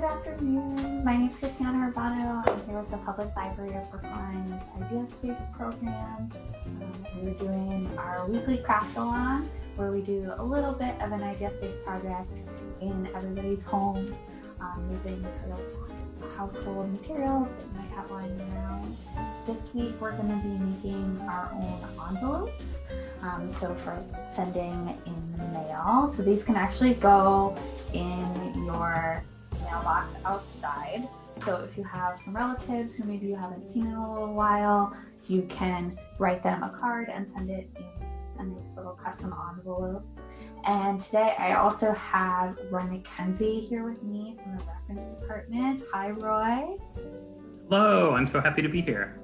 Good afternoon. My name is Christiana Urbano. I'm here with the Public Library of Brookline's ideaspace program. We're doing our weekly Craftalong, where we do a little bit of an ideaspace project in everybody's homes using sort of household materials that you might have lying around. This week we're going to be making our own envelopes. So for sending in the mail. So these can actually go in your mailbox outside. So if you have some relatives who maybe you haven't seen in a little while, you can write them a card and send it in a nice little custom envelope. And today I also have Roy McKenzie here with me from the reference department. Hi, Roy. Hello, I'm so happy to be here.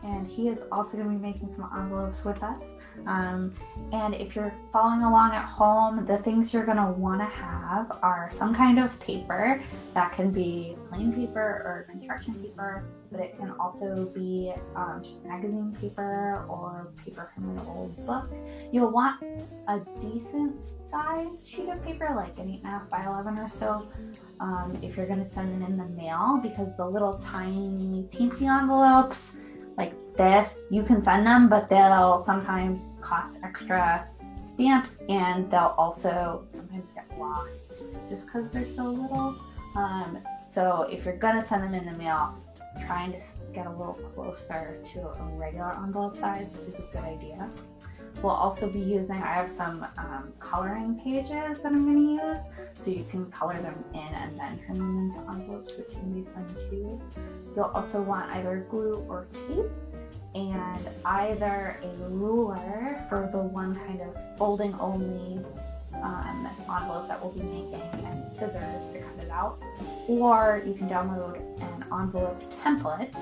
And he is also going to be making some envelopes with us. And if you're following along at home, the things you're going to want to have are some kind of paper. That can be plain paper or construction paper, but it can also be just magazine paper or paper from an old book. You'll want a decent size sheet of paper, like an 8.5 by 11 or so, if you're going to send it in the mail, because the little tiny teensy envelopes like this, you can send them, but they'll sometimes cost extra stamps, and they'll also sometimes get lost just because they're so little. So if you're gonna send them in the mail, trying to get a little closer to a regular envelope size is a good idea. We'll also be using, I have some coloring pages that I'm going to use, so you can color them in and then turn them into envelopes, which can be fun too. You'll also want either glue or tape, and either a ruler for the one kind of folding only envelope that we'll be making, and scissors to cut it out, or you can download an envelope template,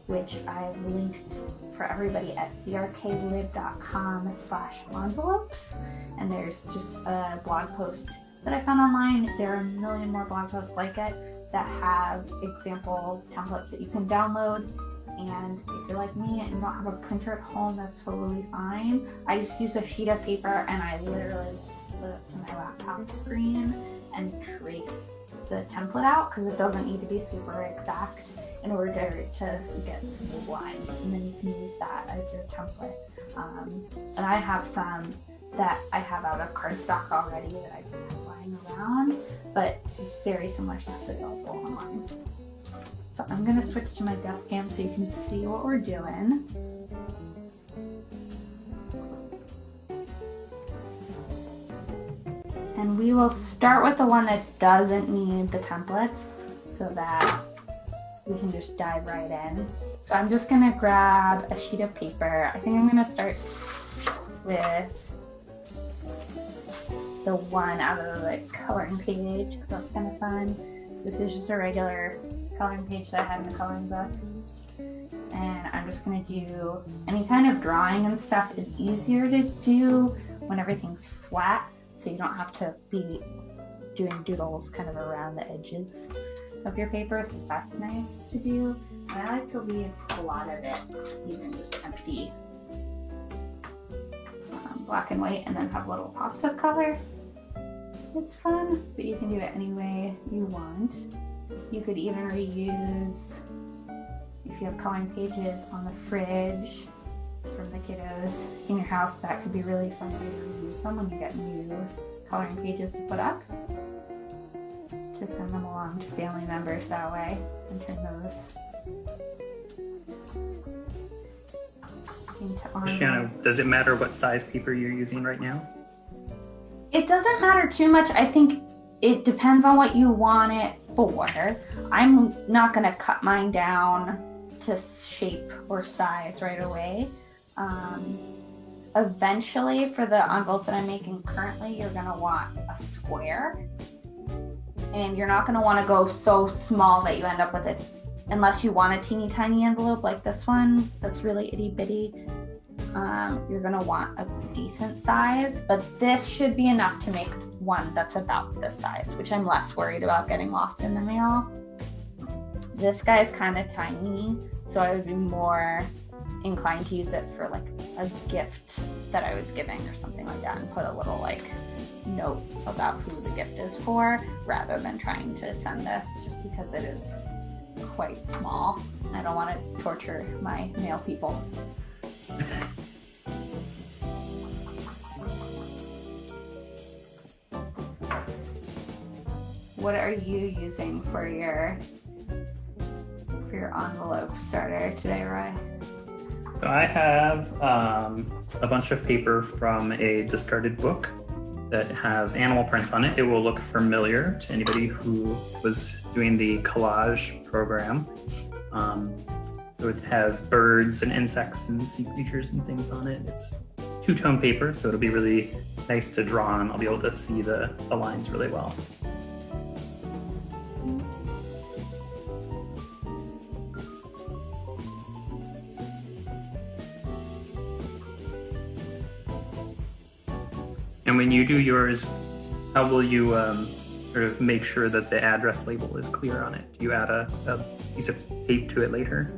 which I've linked for everybody at brklib.com/envelopes. And there's just a blog post that I found online. There are a million more blog posts like it that have example templates that you can download. And if you're like me and you don't have a printer at home, that's totally fine. I just use a sheet of paper and I literally put it to my laptop screen and trace the template out, because it doesn't need to be super exact in order to get smooth lines, and then you can use that as your template. And I have some that I have out of cardstock already that I just have lying around, but it's very similar stuff available online. So I'm going to switch to my desk cam so you can see what we're doing. And we will start with the one that doesn't need the templates, so that we can just dive right in. So I'm just gonna grab a sheet of paper. I think I'm gonna start with the one out of the coloring page, because that's kind of fun. This is just a regular coloring page that I had in the coloring book. And I'm just gonna do any kind of drawing and stuff is easier to do when everything's flat, so you don't have to be doing doodles kind of around the edges of your paper, so that's nice to do. And I like to leave a lot of it even just empty, black and white, and then have little pops of color. It's fun, but you can do it any way you want. You could even reuse, if you have coloring pages on the fridge from the kiddos in your house, that could be really fun to reuse them when you get new coloring pages to put up. To send them along to family members that way and turn those into envelopes. Shanna, does it matter what size paper you're using right now? It doesn't matter too much. I think it depends on what you want it for. I'm not going to cut mine down to shape or size right away. Eventually, for the envelope that I'm making currently, you're going to want a square. And you're not going to want to go so small that you end up with it, unless you want a teeny tiny envelope like this one that's really itty bitty. You're going to want a decent size, but this should be enough to make one that's about this size, which I'm less worried about getting lost in the mail. This guy's kind of tiny, so I would be more inclined to use it for like a gift that I was giving or something like that, and put a little like note about who the gift is for, rather than trying to send this, just because it is quite small. I don't want to torture my mail people. What are you using for your envelope starter today, Roy? So I have a bunch of paper from a discarded book that has animal prints on it. It will look familiar to anybody who was doing the collage program. So it has birds and insects and sea creatures and things on it. It's two-tone paper, so it'll be really nice to draw on. I'll be able to see the lines really well. And when you do yours, how will you sort of make sure that the address label is clear on it? Do you add a piece of tape to it later?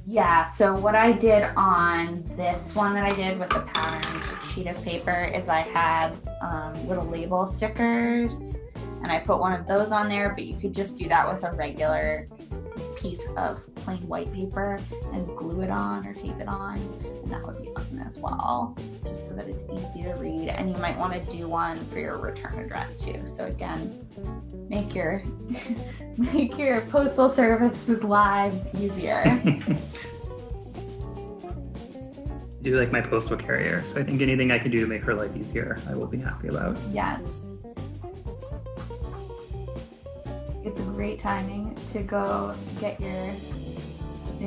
Yeah, so what I did on this one that I did with the patterned sheet of paper is I had little label stickers, and I put one of those on there, but you could just do that with a regular piece of plain white paper and glue it on or tape it on, and that would be fun as well, just so that it's easy to read. And you might want to do one for your return address too. So again, make your postal service's lives easier. I do like my postal carrier, so I think anything I can do to make her life easier, I will be happy about. Yes. It's great timing to go get you're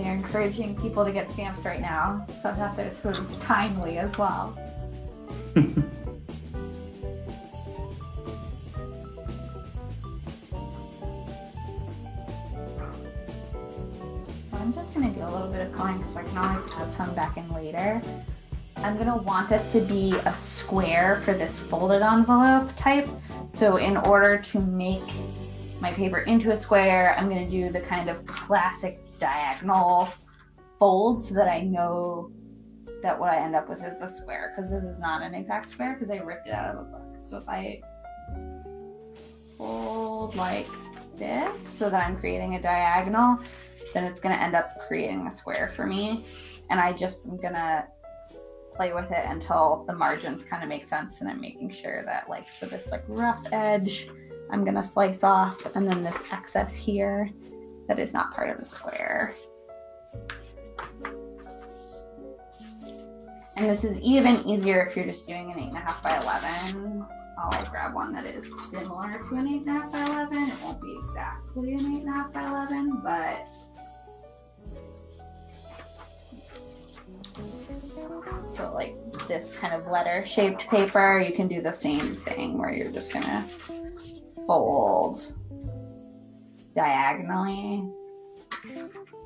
encouraging people to get stamps right now, so that this was timely as well. I'm just going to do a little bit of coloring because I can always add some back in later. I'm going to want this to be a square for this folded envelope type. So in order to make my paper into a square, I'm going to do the kind of classic diagonal fold so that I know that what I end up with is a square, because this is not an exact square because I ripped it out of a book. So if I fold like this so that I'm creating a diagonal, then it's going to end up creating a square for me. And I just am going to play with it until the margins kind of make sense, and I'm making sure that so this rough edge I'm going to slice off, and then this excess here that is not part of the square. And this is even easier if you're just doing an 8.5 by 11. I'll grab one that is similar to an 8.5 by 11. It won't be exactly an 8.5 by 11, but so this kind of letter shaped paper, you can do the same thing where you're just gonna fold diagonally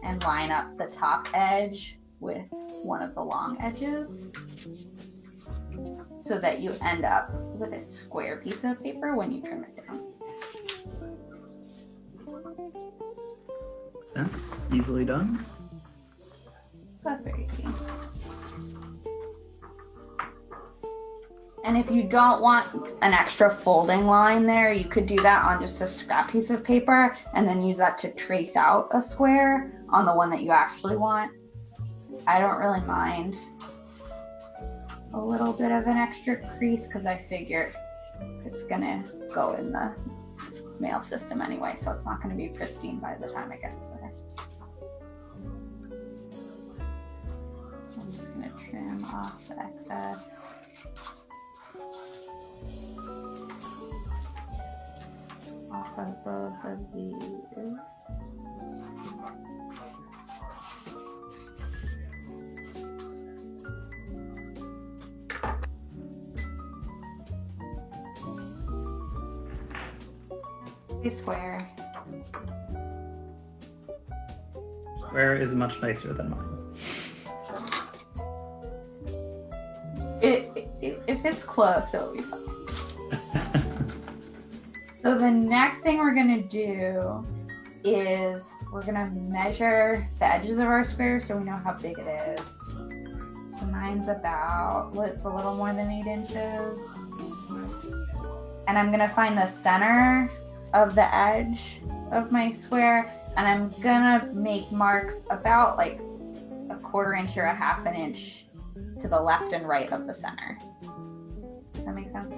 and line up the top edge with one of the long edges so that you end up with a square piece of paper when you trim it down. Makes sense. Easily done. That's very easy. And if you don't want an extra folding line there, you could do that on just a scrap piece of paper and then use that to trace out a square on the one that you actually want. I don't really mind a little bit of an extra crease because I figure it's gonna go in the mail system anyway, so it's not gonna be pristine by the time it gets there. I'm just gonna trim off the excess. Off of both of these. A square. Square is much nicer than mine. If it's close, it'll be fine. So the next thing we're gonna do is we're gonna measure the edges of our square so we know how big it is. So mine's about, it's a little more than 8 inches. and I'm gonna find the center of the edge of my square, and I'm gonna make marks about like a 1/4 inch or a 1/2 inch to the left and right of the center. Does that make sense?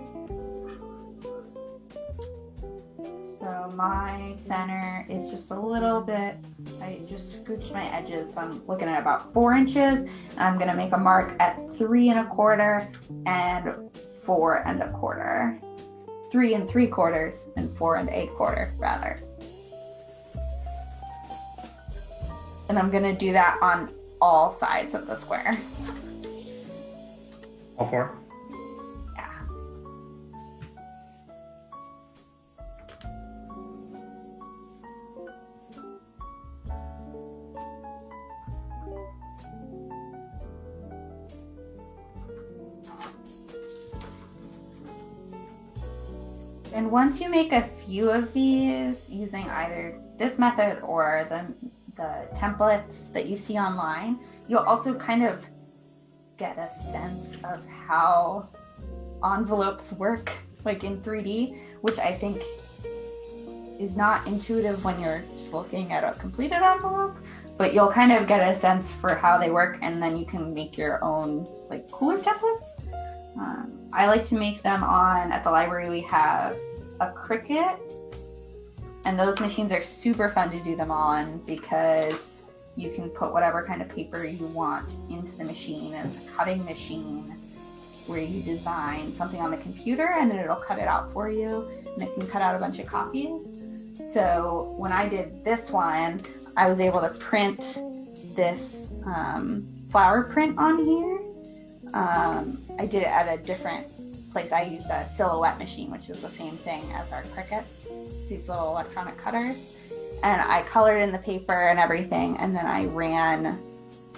So my center is just a little bit, I just scooched my edges, so I'm looking at about 4 inches, and I'm gonna make a mark at 3 1/4 and 4 1/4. 3 3/4 and 4 8/4 rather. And I'm gonna do that on all sides of the square. All 4? Yeah. And once you make a few of these using either this method or the templates that you see online, you'll also kind of get a sense of how envelopes work like in 3D, which I think is not intuitive when you're just looking at a completed envelope, but you'll kind of get a sense for how they work, and then you can make your own like cooler templates. I like to make them on, at the library we have a Cricut, and those machines are super fun to do them on because you can put whatever kind of paper you want into the machine. And it's a cutting machine where you design something on the computer and then it'll cut it out for you, and it can cut out a bunch of copies. So when I did this one, I was able to print this flower print on here. I did it at a different place. I used a silhouette machine, which is the same thing as our Cricuts. It's these little electronic cutters. And I colored in the paper and everything, and then I ran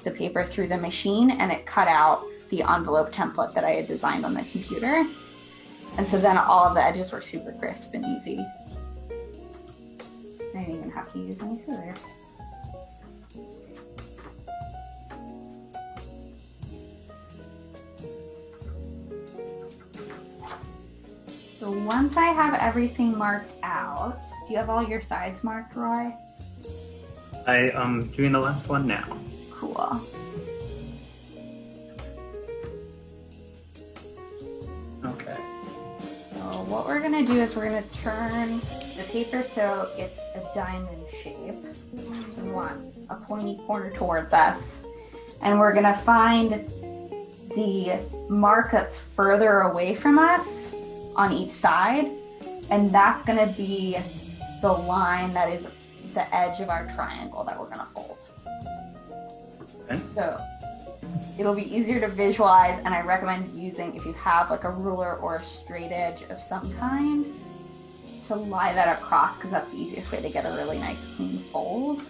the paper through the machine, and it cut out the envelope template that I had designed on the computer. And so then all of the edges were super crisp and easy. I didn't even have to use any scissors. So once I have everything marked out, do you have all your sides marked, Roy? I am doing the last one now. Cool. Okay. So what we're gonna do is we're gonna turn the paper so it's a diamond shape. So we want a pointy corner towards us. And we're gonna find the mark that's further away from us on each side, and that's going to be the line that is the edge of our triangle that we're going to fold. Okay. So it'll be easier to visualize, and I recommend using, if you have like a ruler or a straight edge of some kind, to lie that across, because that's the easiest way to get a really nice clean fold.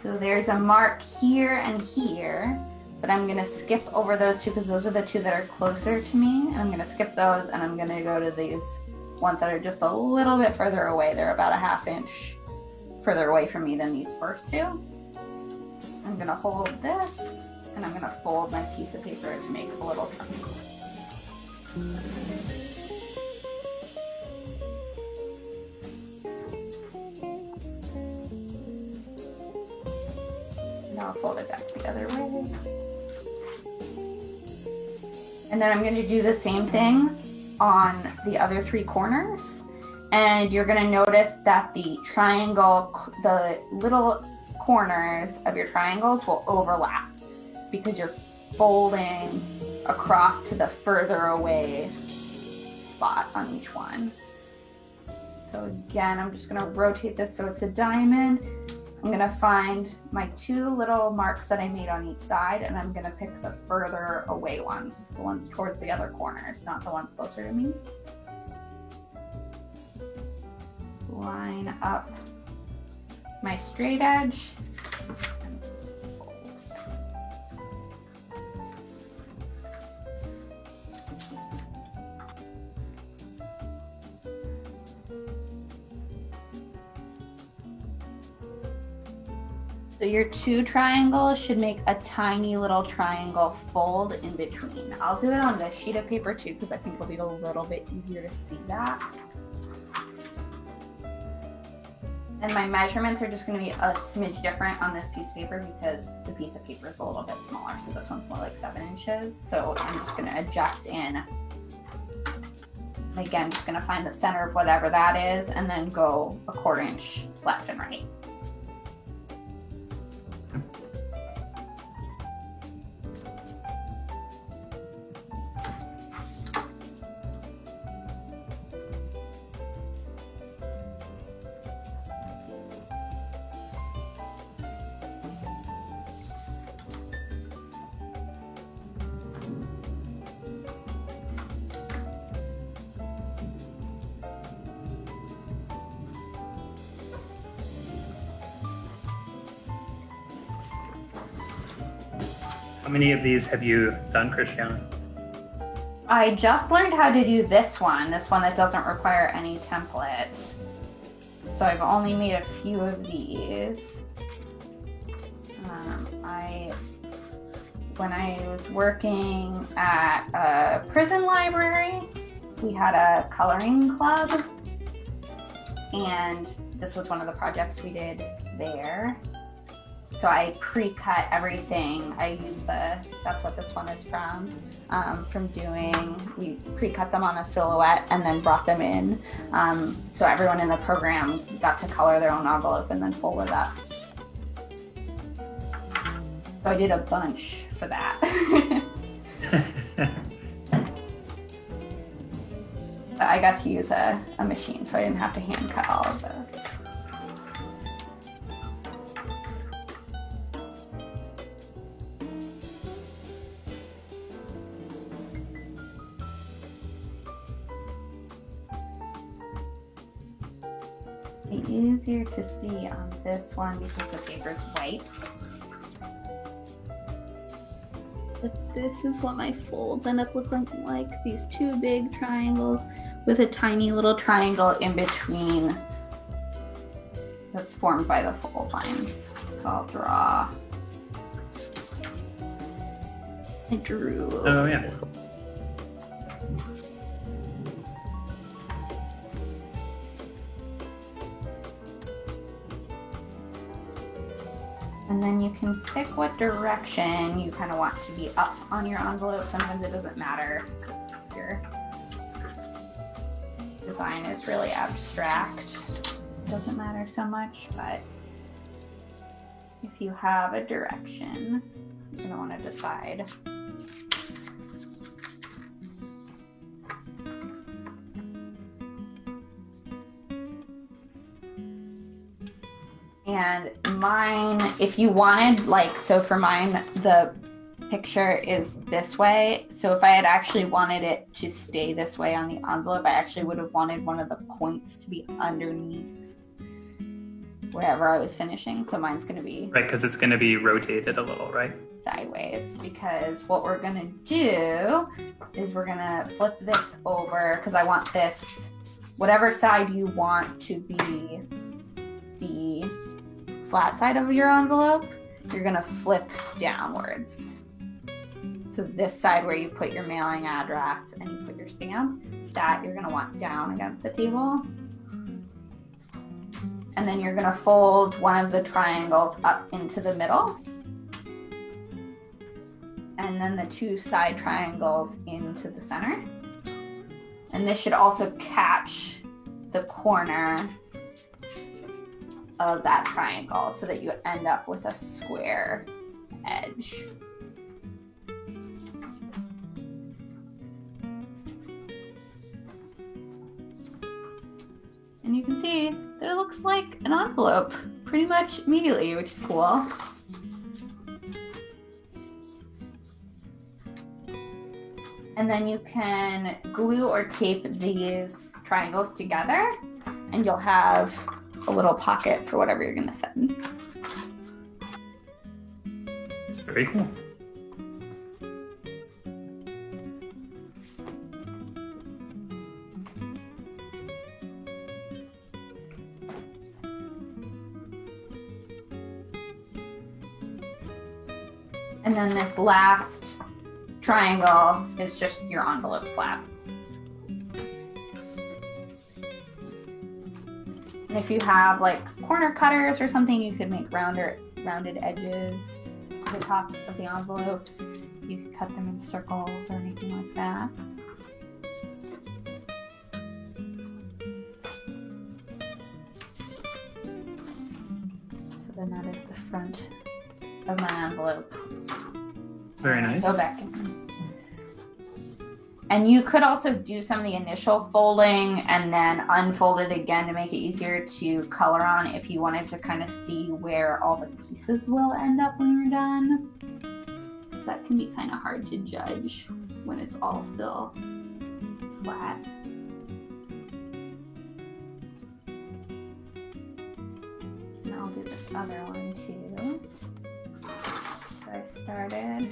So there's a mark here and here, but I'm gonna skip over those two because those are the two that are closer to me. And I'm gonna skip those, and I'm gonna go to these ones that are just a little bit further away. They're about a 1/2 inch further away from me than these first two. I'm gonna hold this, and I'm gonna fold my piece of paper to make a little triangle. Now I'll fold it back the other way. And then I'm going to do the same thing on the other 3 corners. And you're going to notice that the triangle, the little corners of your triangles will overlap because you're folding across to the further away spot on each one. So again, I'm just going to rotate this so it's a diamond. I'm going to find my 2 little marks that I made on each side, and I'm going to pick the further away ones, the ones towards the other corners, not the ones closer to me. Line up my straight edge. So your 2 triangles should make a tiny little triangle fold in between. I'll do it on this sheet of paper too, because I think it'll be a little bit easier to see that. And my measurements are just going to be a smidge different on this piece of paper because the piece of paper is a little bit smaller. So this one's more like 7 inches. So I'm just going to adjust in. Again, just going to find the center of whatever that is and then go a 1/4 inch left and right. How many of these have you done, Christiana? I just learned how to do this one that doesn't require any template. So I've only made a few of these. When I was working at a prison library, we had a coloring club, and this was one of the projects we did there. So I pre-cut everything. I used that's what this one is from we pre-cut them on a silhouette and then brought them in. So everyone in the program got to color their own envelope and then fold it up. So I did a bunch for that. But I got to use a machine, so I didn't have to hand cut all of those. Easier to see on this one because the paper's white. But this is what my folds end up looking like. These 2 big triangles with a tiny little triangle in between that's formed by the fold lines. So I'll draw. I drew. Oh yeah. And then you can pick what direction you kind of want to be up on your envelope. Sometimes it doesn't matter because your design is really abstract. It doesn't matter so much, but if you have a direction, you're gonna want to decide. And mine, if you wanted, so for mine, the picture is this way. So if I had actually wanted it to stay this way on the envelope, I actually would have wanted one of the points to be underneath wherever I was finishing. So mine's going to be... Right, because it's going to be rotated a little, right? Sideways, because what we're going to do is we're going to flip this over, because I want this, whatever side you want to be the flat side of your envelope, you're going to flip downwards. So this side where you put your mailing address and you put your stamp, that you're going to want down against the table. And then you're going to fold one of the triangles up into the middle. And then the 2 side triangles into the center. And this should also catch the corner of that triangle so that you end up with a square edge. And you can see that it looks like an envelope pretty much immediately, which is cool. And then you can glue or tape these triangles together and you'll have a little pocket for whatever you're going to send. It's very cool. And then this last triangle is just your envelope flap. And if you have like corner cutters or something, you could make rounded edges on the tops of the envelopes. You could cut them into circles or anything like that. So then that is the front of my envelope. Very nice. Go back in. And you could also do some of the initial folding and then unfold it again to make it easier to color on if you wanted to kind of see where all the pieces will end up when you're done. Because that can be kind of hard to judge when it's all still flat. And I'll do this other one too. So I started.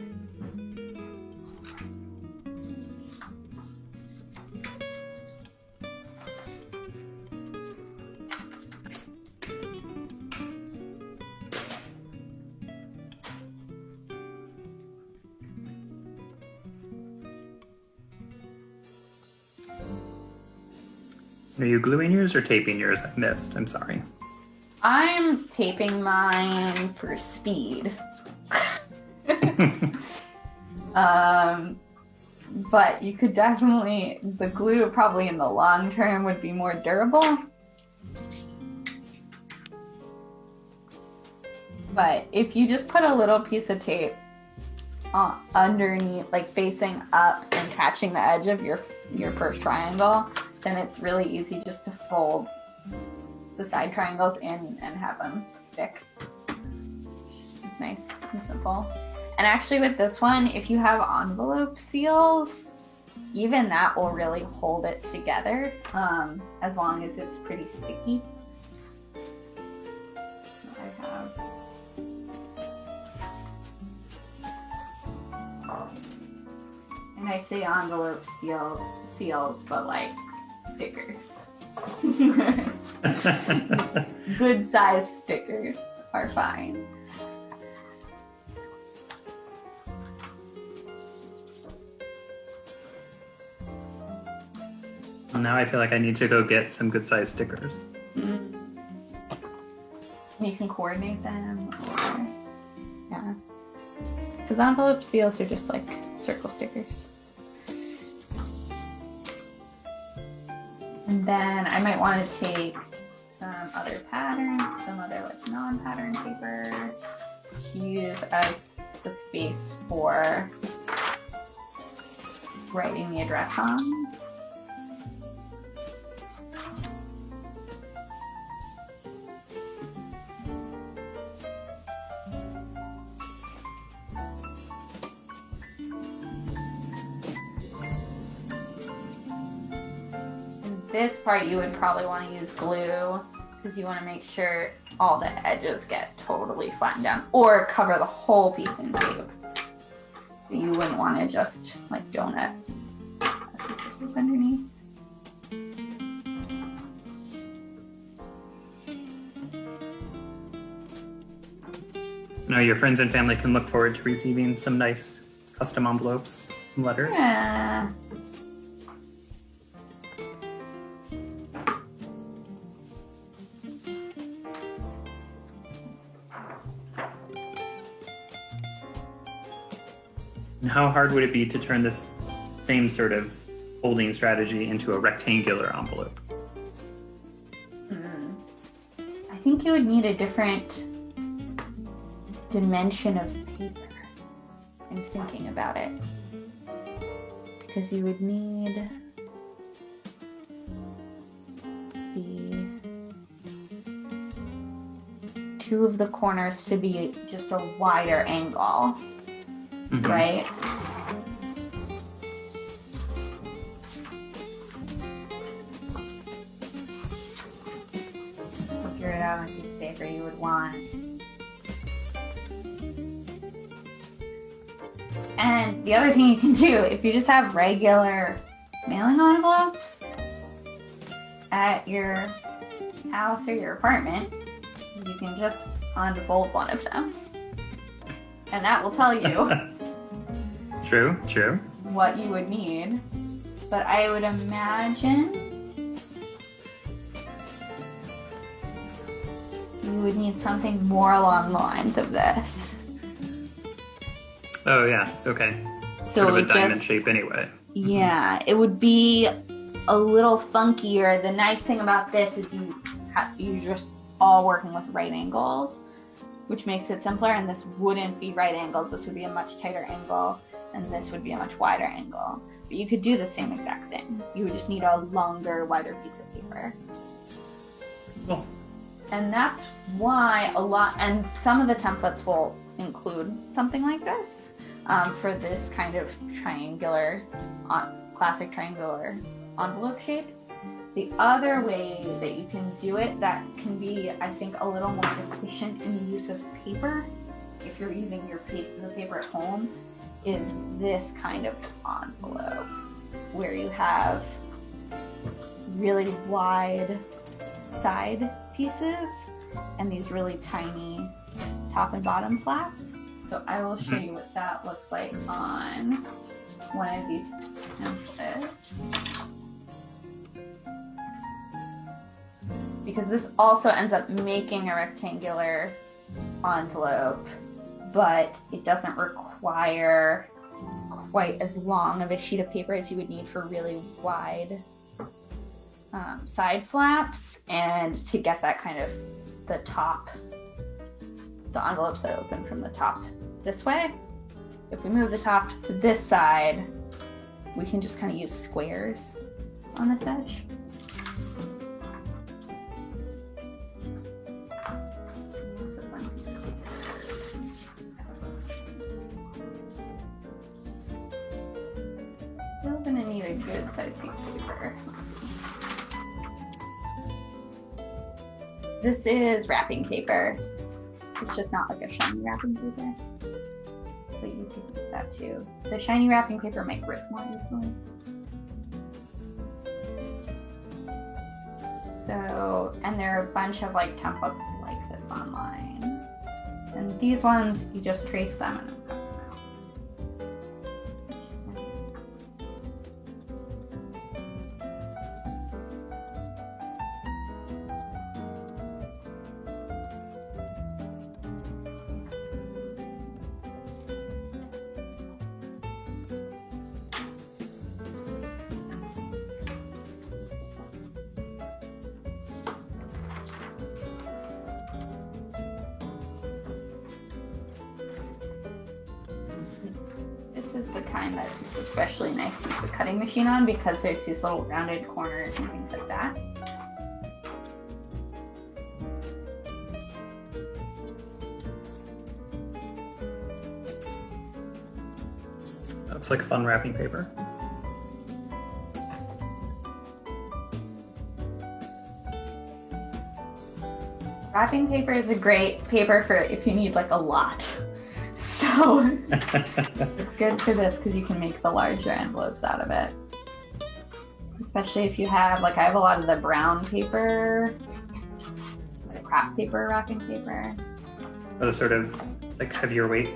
Are you gluing yours or taping yours? I missed. I'm sorry. I'm taping mine for speed. But you could definitely, the glue probably in the long term would be more durable. But if you just put a little piece of tape underneath, like facing up and catching the edge of your first triangle, then it's really easy just to fold the side triangles in and have them stick. It's nice and simple. And actually with this one, if you have envelope seals, even that will really hold it together, as long as it's pretty sticky. I have. And I say envelope seals, but like stickers. Good size stickers are fine. Well, now I feel like I need to go get some good size stickers. Mm. You can coordinate them, or yeah, because envelope seals are just like circle stickers. And then I might want to take some other pattern, some other like non-pattern paper to use as the space for writing the address on. This part you would probably want to use glue because you want to make sure all the edges get totally flattened down, or cover the whole piece in tape. But you wouldn't want to just like donut underneath. Now your friends and family can look forward to receiving some nice custom envelopes, some letters. Yeah. And how hard would it be to turn this same sort of folding strategy into a rectangular envelope? I think you would need a different dimension of paper in thinking about it. Because you would need the two of the corners to be just a wider angle. Mm-hmm. Right? Figure it out on a piece of paper you would want. And the other thing you can do, if you just have regular mailing envelopes at your house or your apartment, you can just unfold one of them. and that will tell you True, true. what you would need. But I would imagine you would need something more along the lines of this. Oh, yeah, okay. So Sort of a it diamond just, shape anyway. yeah, it would be a little funkier. The nice thing about this is you're just all working with right angles, which makes it simpler, and this wouldn't be right angles. This would be a much tighter angle, and this would be a much wider angle. But you could do the same exact thing. You would just need a longer, wider piece of paper. Cool. And that's why and some of the templates will include something like this for this kind of triangular, classic triangular envelope shape. The other way that you can do it that can be, I think, a little more efficient in the use of paper, if you're using your pieces of paper at home, is this kind of envelope where you have really wide side pieces and these really tiny top and bottom flaps. So I will show you what that looks like on one of these templates. Because this also ends up making a rectangular envelope, but it doesn't require quite as long of a sheet of paper as you would need for really wide side flaps, and to get that kind of the envelopes that open from the top this way. If we move the top to this side, we can just kind of use squares on this edge. Still gonna need a good size piece of paper. This is wrapping paper. It's just not like a shiny wrapping paper, but you could use that too. The shiny wrapping paper might rip more easily. So, and there are a bunch of like templates like this online. And these ones, you just trace them and then cut them out. Which is nice. This is the kind that it's especially nice to use the cutting machine on because there's these little rounded corners and things like that. That looks like fun wrapping paper. Wrapping paper is a great paper for if you need like a lot. So it's good for this because you can make the larger envelopes out of it. Especially if you have, like I have a lot of the brown paper, like craft paper, wrapping paper. Or the sort of like heavier weight.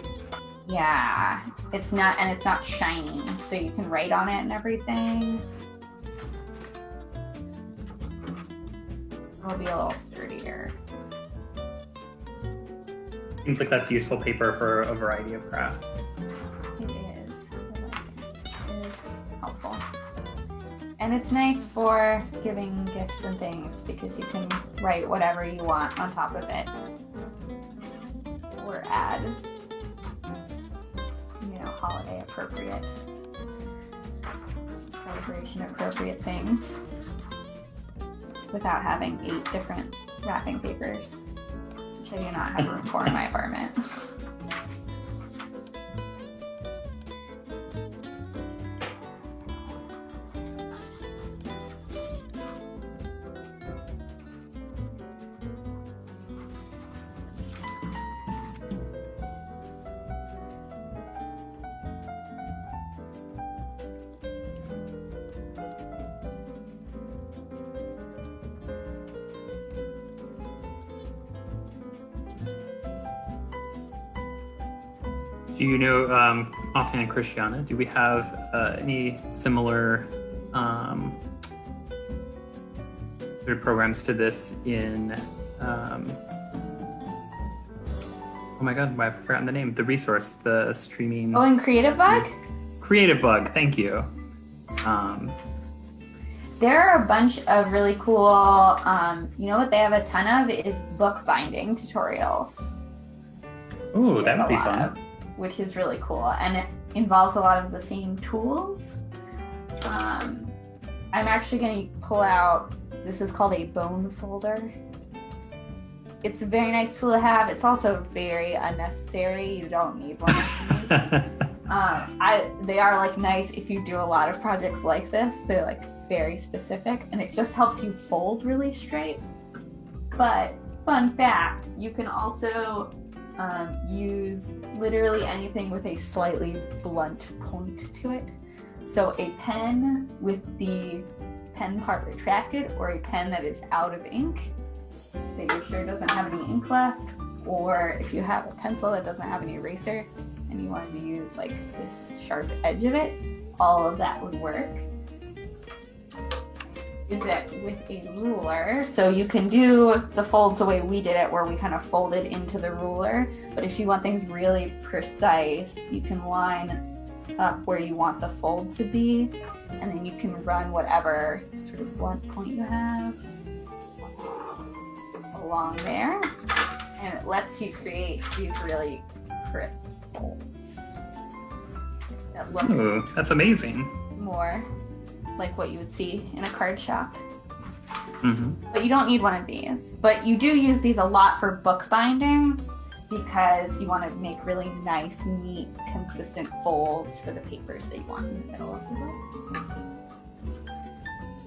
Yeah, it's not shiny, so you can write on it and everything. It'll be a little sturdier. Seems like that's useful paper for a variety of crafts. It is. I like it. It is helpful. And it's nice for giving gifts and things because you can write whatever you want on top of it. Or add, holiday appropriate, celebration appropriate things without having 8 different wrapping papers, which I do not have room for in my apartment. Do you know, offhand, Christiana, do we have any similar sort of programs to this in, oh my God, I've forgotten the name, the resource, the streaming. Oh, in Creative Bug? Creative Bug, thank you. There are a bunch of really cool, you know what they have a ton of is bookbinding tutorials. Oh, that would be fun. Which is really cool, and it involves a lot of the same tools. I'm actually going to pull out, this is called a bone folder. It's a very nice tool to have. It's also very unnecessary. You don't need one. They are like nice if you do a lot of projects like this. They're like very specific, and it just helps you fold really straight. But fun fact, you can also use literally anything with a slightly blunt point to it. So a pen with the pen part retracted, or a pen that is out of ink, that you're sure doesn't have any ink left, or if you have a pencil that doesn't have any eraser and you wanted to use like this sharp edge of it, all of that would work. Is it with a ruler, so you can do the folds the way we did it, where we kind of folded into the ruler, but if you want things really precise, you can line up where you want the fold to be, and then you can run whatever sort of blunt point you have along there, and it lets you create these really crisp folds that look Ooh, that's amazing. more like what you would see in a card shop. Mm-hmm. But you don't need one of these. But you do use these a lot for bookbinding, because you want to make really nice, neat, consistent folds for the papers that you want in the middle of the book.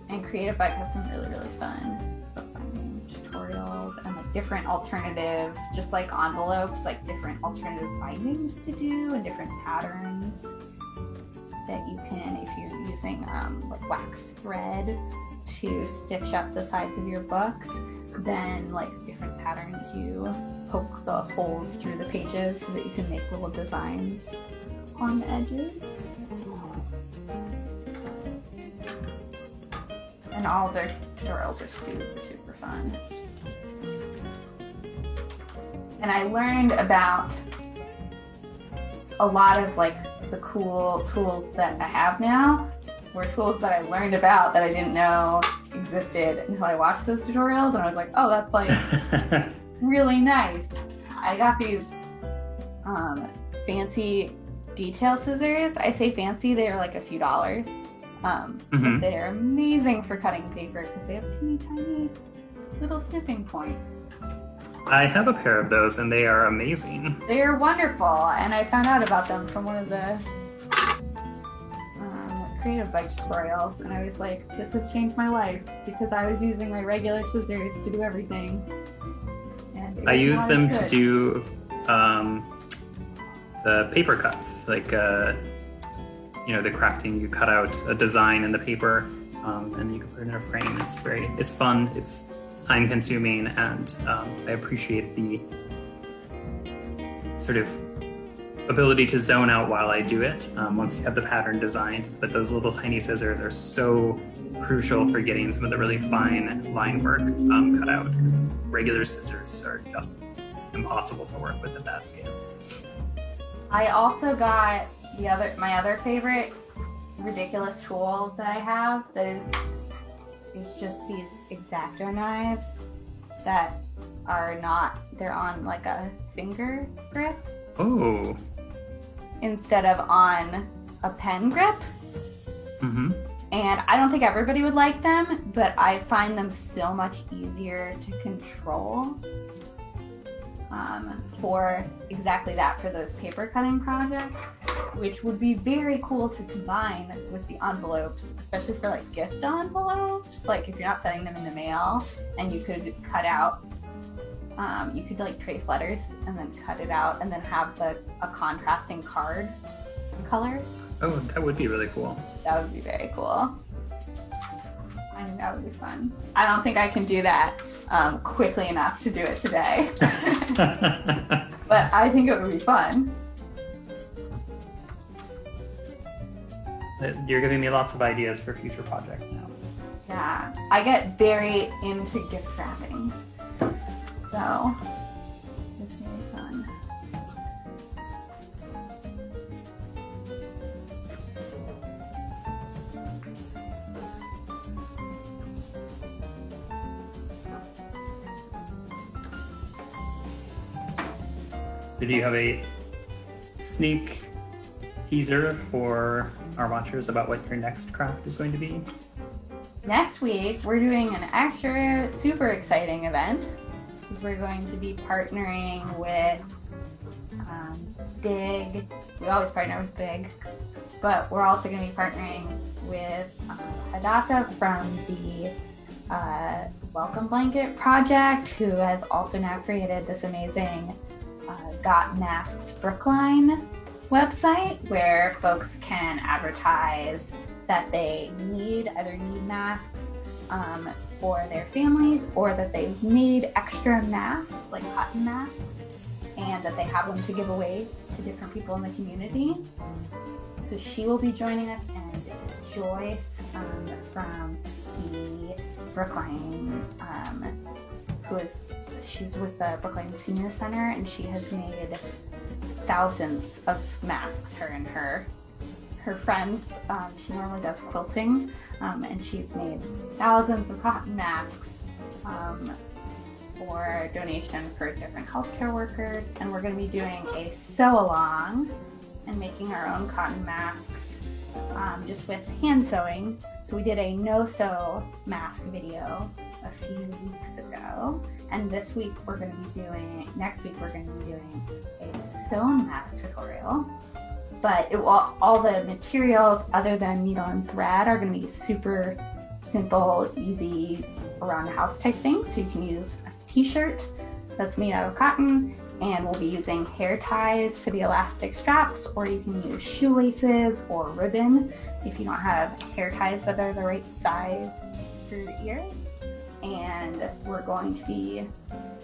And Creative Bug has some really, really fun bookbinding tutorials and like different alternative, just like envelopes, like different alternative bindings to do and different patterns that you can, if you're using like wax thread to stitch up the sides of your books, then like different patterns you poke the holes through the pages so that you can make little designs on the edges. And all of their tutorials are super, super fun. And I learned about a lot of like the cool tools that I have now were tools that I learned about that I didn't know existed until I watched those tutorials, and I was like, oh, that's like really nice. I got these fancy detail scissors. I say fancy, they're like a few dollars. But they're amazing for cutting paper because they have teeny tiny little snipping points. I have a pair of those, and they are amazing. They are wonderful, and I found out about them from one of the Creative Bug tutorials, and I was like, this has changed my life, because I was using my regular scissors to do everything. And I use them to do the paper cuts, like you know, the crafting. You cut out a design in the paper, and you can put it in a frame. It's fun. It's time consuming, and I appreciate the sort of ability to zone out while I do it once you have the pattern designed. But those little tiny scissors are so crucial for getting some of the really fine line work cut out, because regular scissors are just impossible to work with at that scale. I also got my other favorite ridiculous tool that I have that is just these X-Acto knives that are not, they're on like a finger grip. Oh. Instead of on a pen grip. Mm-hmm. And I don't think everybody would like them, but I find them so much easier to control for exactly that, for those paper cutting projects, which would be very cool to combine with the envelopes, especially for like gift envelopes. Like if you're not sending them in the mail, and you could cut out, you could like trace letters and then cut it out and then have a contrasting card color. Oh, that would be really cool. That would be very cool. I think that would be fun. I don't think I can do that quickly enough to do it today. But I think it would be fun. You're giving me lots of ideas for future projects now. Yeah, I get very into gift wrapping, so it's really fun. So do you have a sneak teaser for our watchers about what your next craft is going to be? Next week, we're doing an extra super exciting event because we're going to be partnering with Big. We always partner with Big, but we're also going to be partnering with Hadassah from the Welcome Blanket Project, who has also now created this amazing Got Masks Brookline website where folks can advertise that they either need masks for their families, or that they need extra masks, like cotton masks, and that they have them to give away to different people in the community. So she will be joining us, and Joyce from the Brookline, she's with the Brookline Senior Center, and she has made thousands of masks, her and her friends. She normally does quilting, and she's made thousands of cotton masks for donation for different healthcare workers. And we're going to be doing a sew-along and making our own cotton masks just with hand sewing. So we did a no-sew mask video a few weeks ago, and next week we're going to be doing a sewn mask tutorial. But all the materials other than needle and thread are going to be super simple, easy, around the house type things. So you can use a t-shirt that's made out of cotton, and we'll be using hair ties for the elastic straps, or you can use shoelaces or ribbon if you don't have hair ties that are the right size for your ears. And we're going to be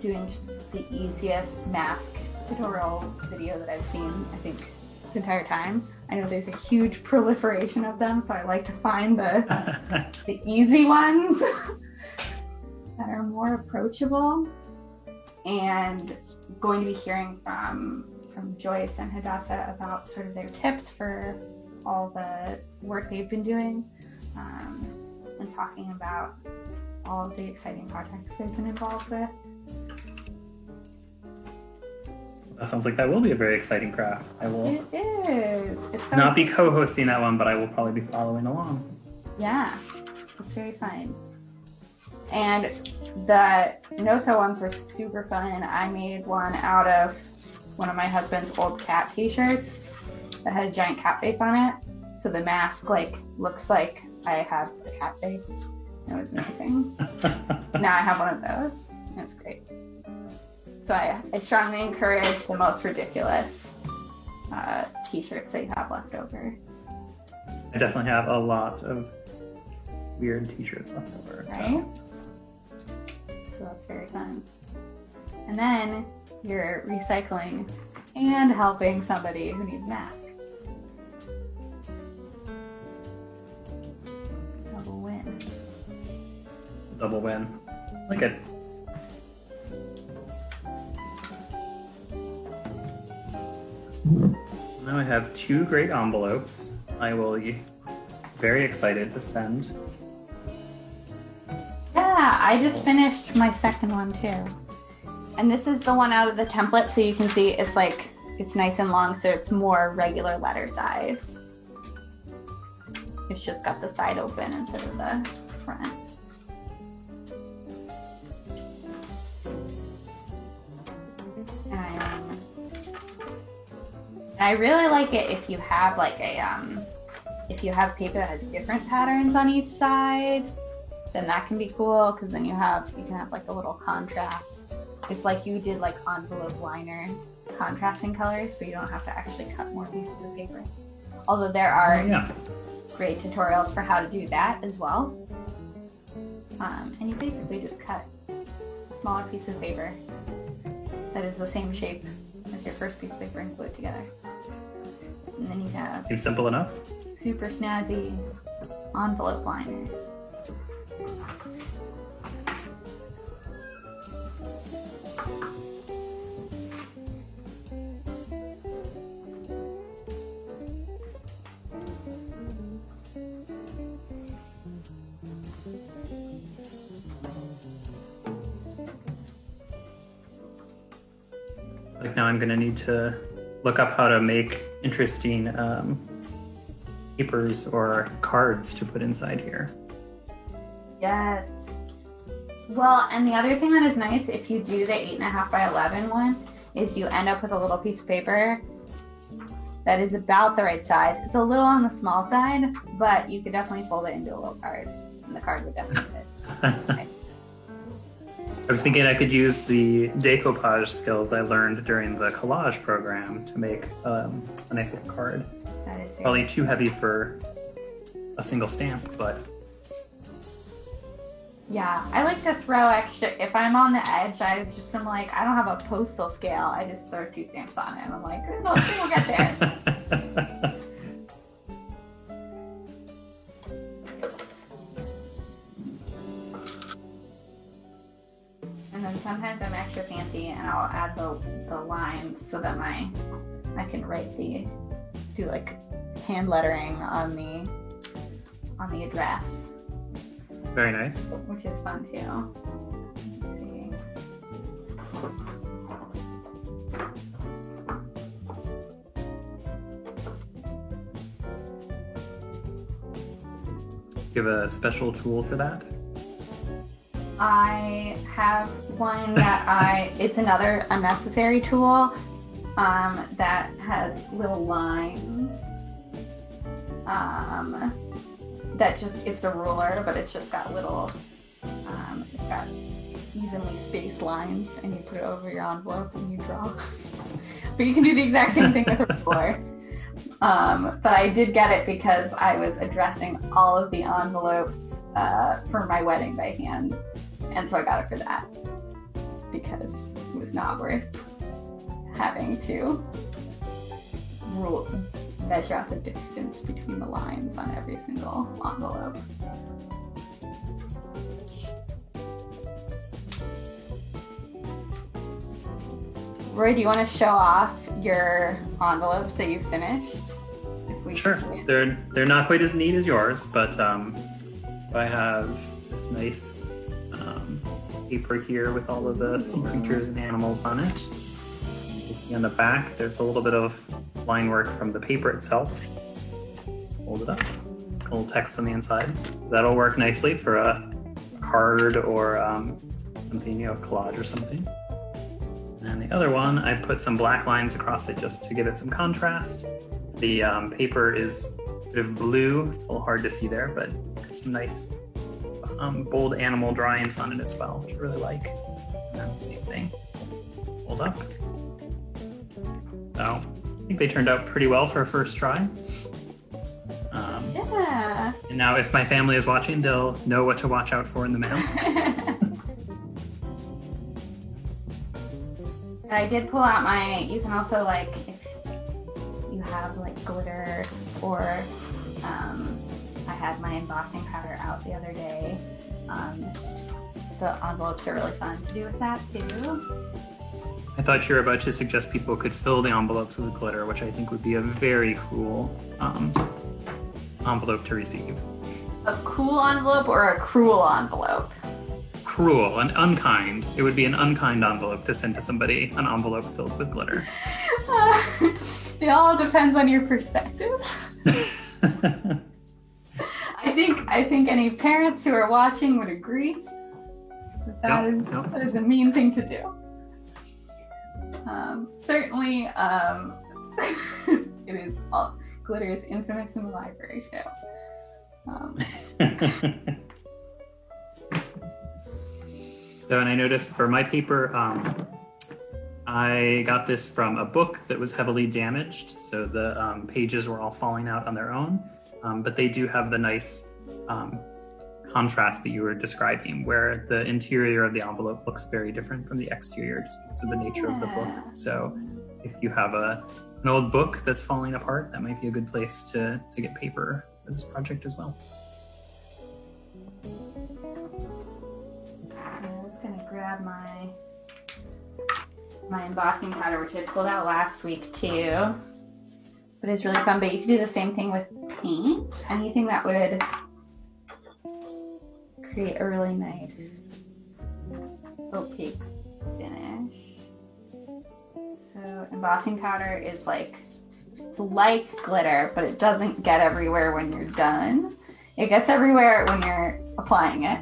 doing just the easiest mask tutorial video that I've seen, I think, this entire time. I know there's a huge proliferation of them, so I like to find the easy ones that are more approachable. And going to be hearing from Joyce and Hadassah about sort of their tips for all the work they've been doing, and talking about all of the exciting projects they've been involved with. That sounds like that will be a very exciting craft. I will It is. It's so not be co-hosting that one, but I will probably be following along. Yeah, it's very fun. And the no-sew ones were super fun. I made one out of one of my husband's old cat t-shirts that had a giant cat face on it. So the mask looks like I have a cat face. It was amazing. Now I have one of those. It's great. So I strongly encourage the most ridiculous t-shirts that you have left over. I definitely have a lot of weird t-shirts left over. Right? So that's very fun. And then you're recycling and helping somebody who needs a mask. Double win. It's a double win. Like it. Now I have 2 great envelopes. I will be very excited to send. Yeah, I just finished my second one too. And this is the one out of the template, so you can see it's nice and long, so it's more regular letter size. It's just got the side open instead of the front. I really like it if you have if you have paper that has different patterns on each side, then that can be cool, because then you can have like a little contrast. It's like you did like envelope liner contrasting colors, but you don't have to actually cut more pieces of paper. Although there are great tutorials for how to do that as well. And you basically just cut a smaller piece of paper that is the same shape as your first piece of paper and glue it together. And then you have... Seems simple enough. super snazzy envelope liners. Like now I'm going to need to look up how to make interesting papers or cards to put inside here. Yes. Well, and the other thing that is nice if you do the 8.5 by 11 one is you end up with a little piece of paper that is about the right size. It's a little on the small side, but you could definitely fold it into a little card, and the card would definitely fit. Nice. I was thinking I could use the decoupage skills I learned during the collage program to make a nice little card. That is Probably too heavy for a single stamp, but yeah, I like to throw extra. If I'm on the edge, I'm like, I don't have a postal scale. I just throw 2 stamps on it, and I'm like, no, we'll get there. And then sometimes I'm extra fancy, and I'll add the lines so that I can do like hand lettering on the address. Very nice. Which is fun too. Let's see. Do you have a special tool for that? I have one that it's another unnecessary tool that has little lines. It's a ruler, but it's just got little, it's got evenly spaced lines, and you put it over your envelope and you draw. But you can do the exact same thing with a ruler. But I did get it because I was addressing all of the envelopes for my wedding by hand. And so I got it for that, because it was not worth having to measure out the distance between the lines on every single envelope. Roy, do you want to show off your envelopes that you've finished? Sure. They're not quite as neat as yours, but so I have this nice paper here with all of the sea creatures and animals on it. You can see on the back there's a little bit of line work from the paper itself. Just hold it up. A little text on the inside. That'll work nicely for a card or something, collage or something. And the other one, I put some black lines across it just to give it some contrast. The paper is sort of blue. It's a little hard to see there, but it's got some nice bold animal drawings on it as well, which I really like. And then the same thing. Hold up. So I think they turned out pretty well for a first try. Yeah. And now if my family is watching, they'll know what to watch out for in the mail. I did pull out you can also, like, if you have like glitter, or I had my embossing powder out the other day. The envelopes are really fun to do with that too. I thought you were about to suggest people could fill the envelopes with glitter, which I think would be a very cool envelope to receive. A cool envelope or a cruel envelope? Cruel and unkind. It would be an unkind envelope to send to somebody, an envelope filled with glitter. It all depends on your perspective. I think any parents who are watching would agree that is a mean thing to do. Certainly, it is glitter is infamous in the library show. So, and I noticed for my paper, I got this from a book that was heavily damaged, so the pages were all falling out on their own. But they do have the nice contrast that you were describing, where the interior of the envelope looks very different from the exterior just because of the nature of the book. So if you have a an old book that's falling apart, that might be a good place to get paper for this project as well. I'm just gonna grab my embossing powder, which I pulled out last week too. But it's really fun. But you can do the same thing with paint. Anything that would create a really nice opaque finish. So embossing powder is it's like glitter, but it doesn't get everywhere when you're done. It gets everywhere when you're applying it.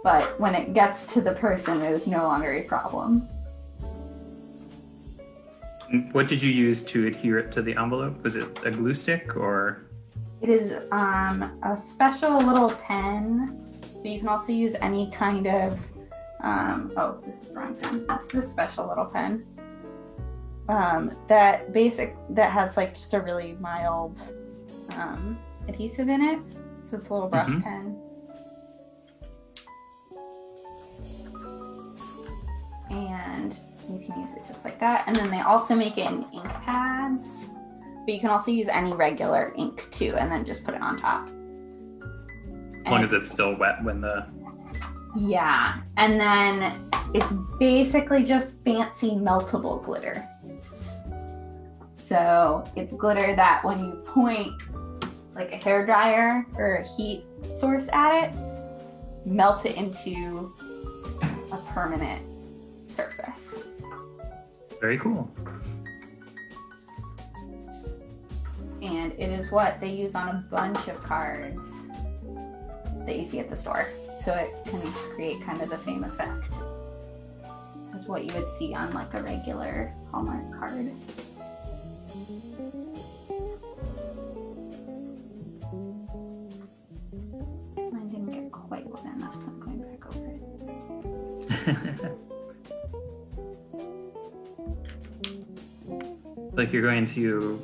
But when it gets to the person, it is no longer a problem. What did you use to adhere it to the envelope? Was it a glue stick or? It is a special little pen, but you can also use any kind of, oh, this is the wrong pen. That's this special little pen. That has just a really mild adhesive in it. So it's a little brush pen. And you can use it just like that. And then they also make it in ink pads, but you can also use any regular ink too, and then just put it on top. As long as it's still wet when the... Yeah, and then it's basically just fancy meltable glitter. So it's glitter that when you point like a hairdryer or a heat source at it, melt it into a permanent surface. Very cool. And it is what they use on a bunch of cards that you see at the store. So it can create kind of the same effect as what you would see on a regular Hallmark card. Mine didn't get quite wet enough, so I'm going back over it. Like you're going to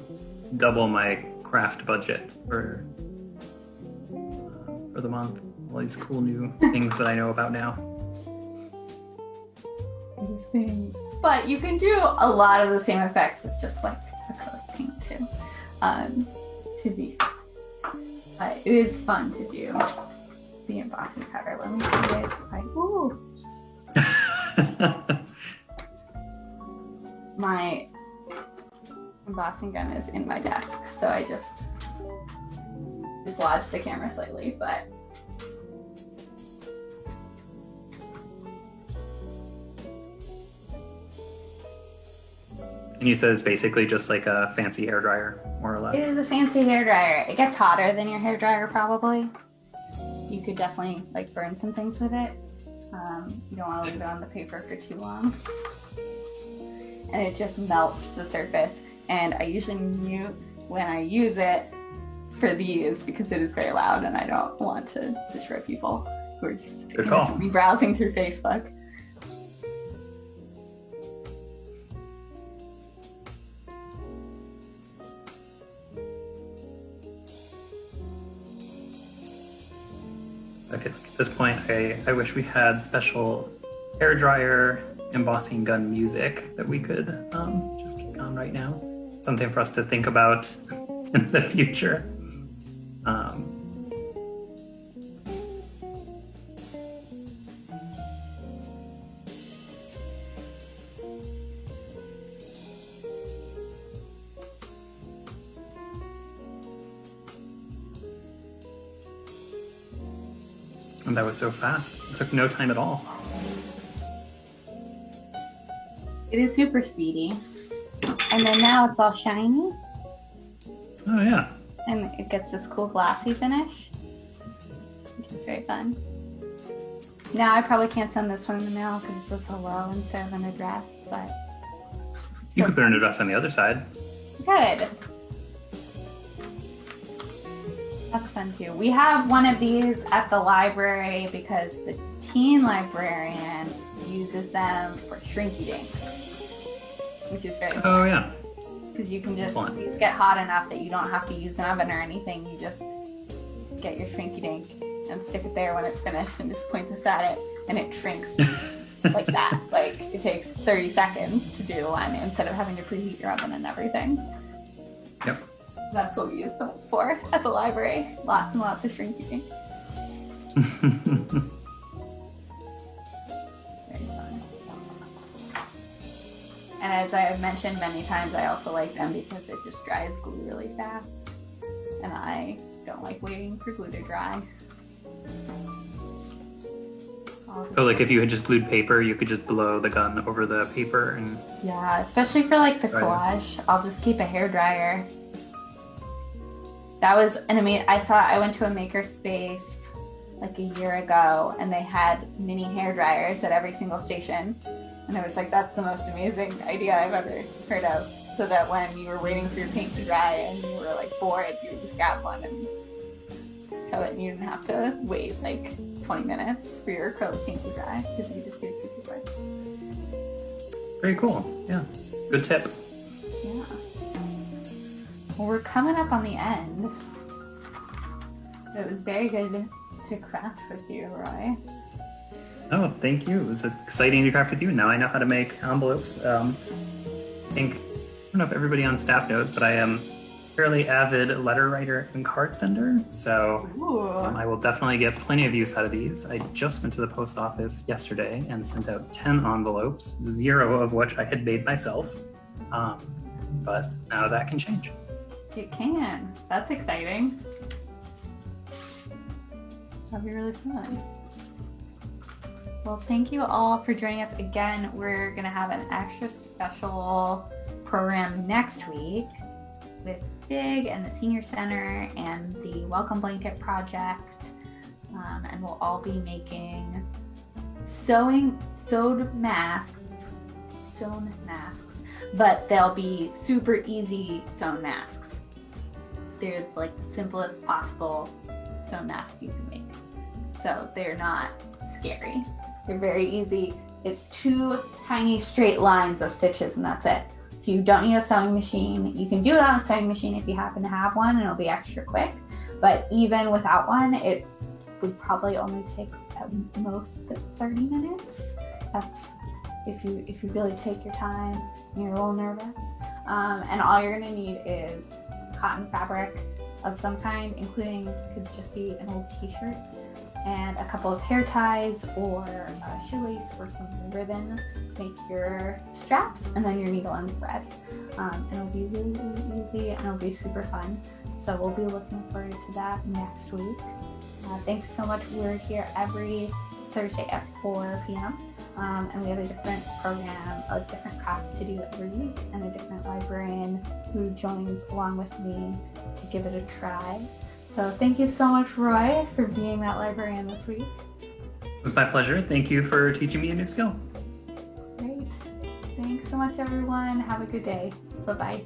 double my craft budget for the month. All these cool new things that I know about now. These things. But you can do a lot of the same effects with just acrylic paint too. To be fair. It is fun to do the embossing powder. Let me see it. Ooh. My embossing gun is in my desk, so I just dislodged the camera slightly, but and you said it's basically just like a fancy hairdryer, more or less. It is a fancy hairdryer. It gets hotter than your hairdryer probably. You could definitely burn some things with it. You don't want to leave it on the paper for too long. And it just melts the surface. And I usually mute when I use it for these because it is very loud and I don't want to destroy people who are just innocently browsing through Facebook. I feel like at this point, I wish we had special hairdryer embossing gun music that we could just kick on right now. Something for us to think about in the future. And that was so fast. It took no time at all. It is super speedy. And then now it's all shiny. Oh, yeah. And it gets this cool glossy finish, which is very fun. Now I probably can't send this one in the mail because it says hello instead of an address, but... You could put an address on the other side. Good. That's fun too. We have one of these at the library because the teen librarian uses them for shrinky dinks, which is very smart. Oh, yeah. Because you can just Excellent. these get hot enough that you don't have to use an oven or anything. You just get your shrinky dink and stick it there when it's finished and just point this at it and it shrinks like that. Like it takes 30 seconds to do one instead of having to preheat your oven and everything. Yep. That's what we use those for at the library. Lots and lots of shrinky dinks. Very fun. And as I have mentioned many times, I also like them because it just dries glue really fast. And I don't like waiting for glue to dry. So like if you had just glued paper, you could just blow the gun over the paper and... Yeah, especially for like the Right. collage, I'll just keep a hairdryer. That was an amazing, I went to a makerspace like a year ago and they had mini hairdryers at every single station. And I was like, that's the most amazing idea I've ever heard of. So that when you were waiting for your paint to dry and you were like bored, you would just grab one and kill it and you didn't have to wait like 20 minutes for your acrylic paint to dry because you could just do it super quick. Very cool. Yeah. Good tip. Yeah. Well, we're coming up on the end. It was very good to craft with you, Roy. Oh, thank you. It was exciting to craft with you. Now I know how to make envelopes. I think, I don't know if everybody on staff knows, but I am a fairly avid letter writer and card sender. So I will definitely get plenty of use out of these. I just went to the post office yesterday and sent out 10 envelopes, 0 of which I had made myself. But now that can change. It can. That's exciting. That'll be really fun. Well, thank you all for joining us again. We're going to have an extra special program next week with Big and the Senior Center and the Welcome Blanket Project. And we'll all be making sewn masks, but they'll be super easy sewn masks. They're like the simplest possible sewn mask you can make. So they're not scary. They're very easy. It's 2 tiny straight lines of stitches and that's it. So you don't need a sewing machine. You can do it on a sewing machine if you happen to have one and it'll be extra quick. But even without one, it would probably only take at most 30 minutes. That's if you really take your time and you're a little nervous. And all you're gonna need is cotton fabric of some kind, including, could just be an old t-shirt, and a couple of hair ties or a shoelace or some ribbon to make your straps, and then your needle and thread. And it'll be really, really easy and it'll be super fun. So we'll be looking forward to that next week. Thanks so much. We're here every Thursday at 4 p.m. And we have a different program, a different craft to do every week, and a different librarian who joins along with me to give it a try. So thank you so much, Roy, for being that librarian this week. It was my pleasure. Thank you for teaching me a new skill. Great. Thanks so much, everyone. Have a good day. Bye-bye.